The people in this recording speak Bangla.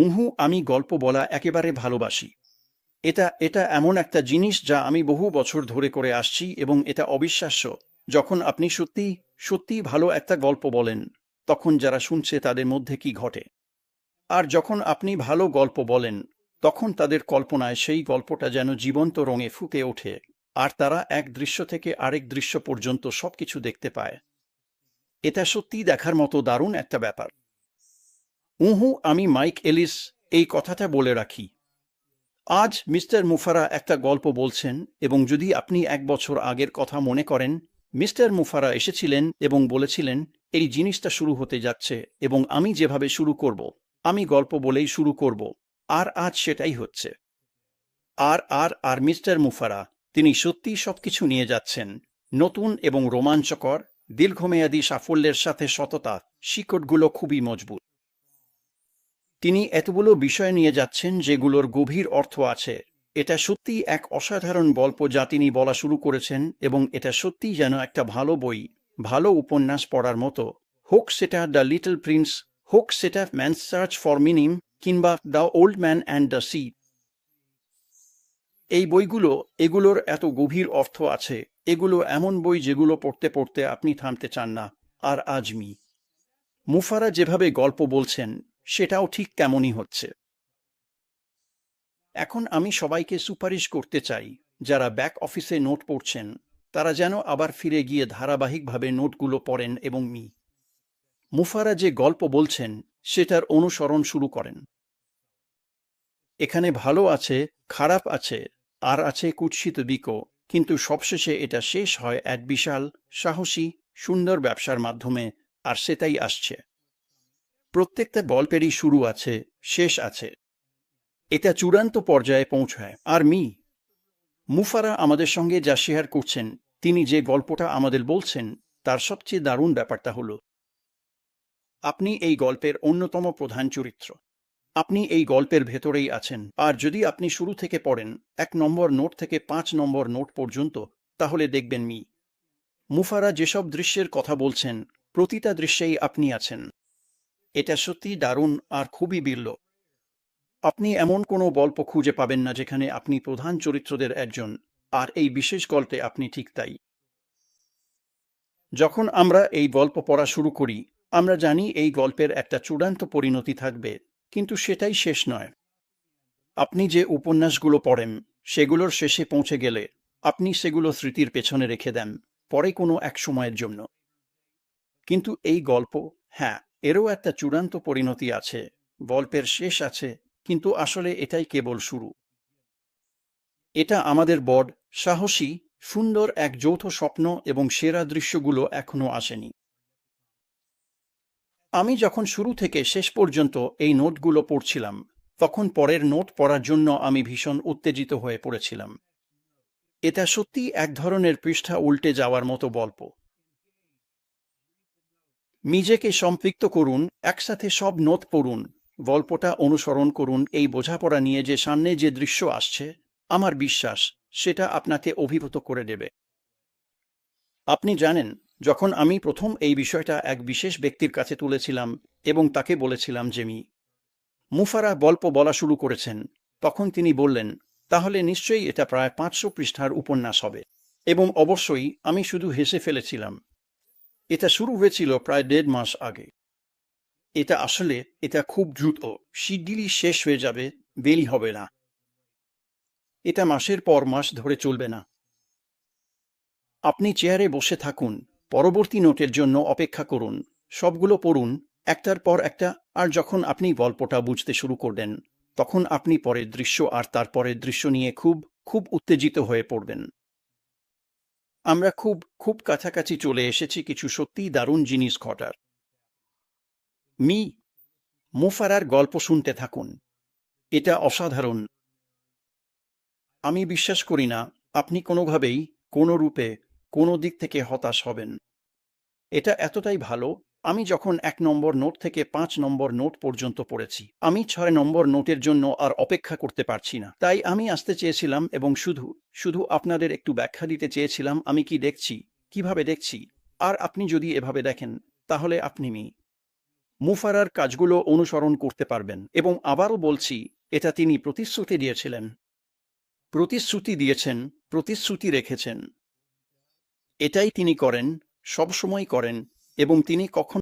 উহু, আমি গল্প বলা একেবারে ভালোবাসি। এটা এটা এমন একটা জিনিস যা আমি বহু বছর ধরে করে আসছি এবং এটা অবিশ্বাস্য। যখন আপনি সত্যিই ভালো একটা গল্প বলেন, তখন যারা শুনছে তাদের মধ্যে কি ঘটে। আর যখন আপনি ভালো গল্প বলেন, তখন তাদের কল্পনায় সেই গল্পটা যেন জীবন্ত রঙে ফুটে ওঠে, আর তারা এক দৃশ্য থেকে আরেক দৃশ্য পর্যন্ত সবকিছু দেখতে পায়। এটা সত্যিই দেখার মতো দারুণ একটা ব্যাপার। উহু, আমি মাইক এলিস। এই কথাটা বলে রাখি, আজ মিস্টার মুফারা একটা গল্প বলছেন, এবং যদি আপনি 1 বছর আগের কথা মনে করেন, মিস্টার মুফারা এসেছিলেন এবং বলেছিলেন এই জিনিসটা শুরু হতে যাচ্ছে এবং আমি যেভাবে শুরু করব, আমি গল্প বলেই শুরু করব। আর আজ সেটাই হচ্ছে। আর মিস্টার মুফারা, তিনি সত্যিই সবকিছু নিয়ে যাচ্ছেন, নতুন এবং রোমাঞ্চকর, দীর্ঘমেয়াদী সাফল্যের সাথে সততা, শিকড়গুলো খুবই মজবুত। তিনি এতগুলো বিষয় নিয়ে যাচ্ছেন যেগুলোর গভীর অর্থ আছে। এটা সত্যিই এক অসাধারণ গল্প যা তিনি বলা শুরু করেছেন, এবং এটা সত্যিই যেন একটা ভালো বই, ভালো উপন্যাস পড়ার মতো। হোক সেটা দ্য লিটল প্রিন্স, হোক সেটা ম্যানস সার্চ ফর মিনিং, কিংবা the old man and the sea. এই বইগুলো, এগুলোর এত গভীর অর্থ আছে। এগুলো এমন বই যেগুলো পড়তে পড়তে আপনি থামতে চান না। আর আজমি মুফারা যেভাবে গল্প বলছেন, সেটাও ঠিক কেমনই হচ্ছে। এখন আমি সবাইকে সুপারিশ করতে চাই, যারা ব্যাক অফিসে নোট পড়ছেন, তারা যেন আবার ফিরে গিয়ে ধারাবাহিকভাবে নোটগুলো পড়েন এবং মুফারা যে গল্প বলছেন সেটার অনুসরণ শুরু করেন। এখানে ভালো আছে, খারাপ আছে, আর আছে কুৎসিত দিকও, কিন্তু সবশেষে এটা শেষ হয় এক বিশাল, সাহসী, সুন্দর ব্যবসার মাধ্যমে, আর সেটাই আসছে। প্রত্যেকটা গল্পেরই শুরু আছে, শেষ আছে। এটা চূড়ান্ত পর্যায়ে পৌঁছায়। আর মুফারা আমাদের সঙ্গে যা শেয়ার করছেন, তিনি যে গল্পটা আমাদের বলছেন, তার সবচেয়ে দারুণ ব্যাপারটা হলো, আপনি এই গল্পের অন্যতম প্রধান চরিত্র। আপনি এই গল্পের ভেতরেই আছেন। আর যদি আপনি শুরু থেকে পড়েন, 1 নম্বর নোট থেকে 5 নম্বর নোট পর্যন্ত, তাহলে দেখবেন মুফারা যেসব দৃশ্যের কথা বলছেন, প্রতিটা দৃশ্যেই আপনি আছেন। এটা সত্যিই দারুণ আর খুবই বিরল। আপনি এমন কোনো গল্প খুঁজে পাবেন না যেখানে আপনি প্রধান চরিত্রদের একজন, আর এই বিশেষ গল্পে আপনি ঠিক তাই। যখন আমরা এই গল্প পড়া শুরু করি, আমরা জানি এই গল্পের একটা চূড়ান্ত পরিণতি থাকবে, কিন্তু সেটাই শেষ নয়। আপনি যে উপন্যাসগুলো পড়েন, সেগুলোর শেষে পৌঁছে গেলে আপনি সেগুলো স্মৃতির পেছনে রেখে দেন, পরে কোনো এক সময়ের জন্য। কিন্তু এই গল্প, হ্যাঁ, এরও একটা চূড়ান্ত পরিণতি আছে, গল্পের শেষ আছে, কিন্তু আসলে এটাই কেবল শুরু। এটা আমাদের বড়, সাহসী, সুন্দর এক যৌথ স্বপ্ন, এবং সেরা দৃশ্যগুলো এখনো আসেনি। আমি যখন শুরু থেকে শেষ পর্যন্ত এই নোটগুলো পড়ছিলাম, তখন পরের নোট পড়ার জন্য আমি ভীষণ উত্তেজিত হয়ে পড়েছিলাম। এটা সত্যিই এক ধরনের পৃষ্ঠা উল্টে যাওয়ার মতো গল্প। নিজেকে সম্পৃক্ত করুন, একসাথে সব নোট পড়ুন, গল্পটা অনুসরণ করুন, এই বোঝাপড়া নিয়ে যে সামনে যে দৃশ্য আসছে, আমার বিশ্বাস সেটা আপনাকে অভিভূত করে দেবে। আপনি জানেন, যখন আমি প্রথম এই বিষয়টা এক বিশেষ ব্যক্তির কাছে তুলেছিলাম এবং তাকে বলেছিলাম যে মুফারা গল্প বলা শুরু করেছেন, তখন তিনি বললেন, তাহলে নিশ্চয়ই এটা প্রায় 500 পৃষ্ঠার উপন্যাস হবে। এবং অবশ্যই আমি শুধু হেসে ফেলেছিলাম। এটা শুরু হয়েছিল প্রায় 1.5 মাস আগে। এটা খুব দ্রুত, শিগগিরই শেষ হয়ে যাবে, দেরি হবে না। এটা মাসের পর মাস ধরে চলবে না। আপনি চেয়ারে বসে থাকুন, পরবর্তী নোটের জন্য অপেক্ষা করুন, সবগুলো পড়ুন, একটার পর একটা, আর যখন আপনি গল্পটা বুঝতে শুরু করবেন, তখন আপনি পরের দৃশ্য আর তারপরের দৃশ্য নিয়ে খুব খুব উত্তেজিত হয়ে পড়বেন। আমরা খুব খুব কাছাকাছি চলে এসেছি কিছু সত্যিই দারুণ জিনিস ঘটার। মি মুফারার গল্প শুনতে থাকুন। এটা অসাধারণ। আমি বিশ্বাস করি না আপনি কোনোভাবেই, কোনো রূপে, কোনো দিক থেকে হতাশ হবেন। এটা এতটাই ভালো। আমি যখন 1 নম্বর নোট থেকে 5 নম্বর নোট পর্যন্ত পড়েছি, আমি 6 নম্বর নোটের জন্য আর অপেক্ষা করতে পারছি না। তাই আমি আসতে চেয়েছিলাম এবং শুধু শুধু আপনাদের একটু ব্যাখ্যা দিতে চেয়েছিলাম আমি কি দেখছি, কিভাবে দেখছি। আর আপনি যদি এভাবে দেখেন, তাহলে আপনি মুফারার কাজগুলো অনুসরণ করতে পারবেন। এবং আবারও বলছি, এটা তিনি প্রতিশ্রুতি দিয়েছিলেন। প্রতিশ্রুতি দিয়েছেন, প্রতিশ্রুতি রেখেছেন। এটাই তিনি করেন, সবসময় করেন, এবং তিনি কখনো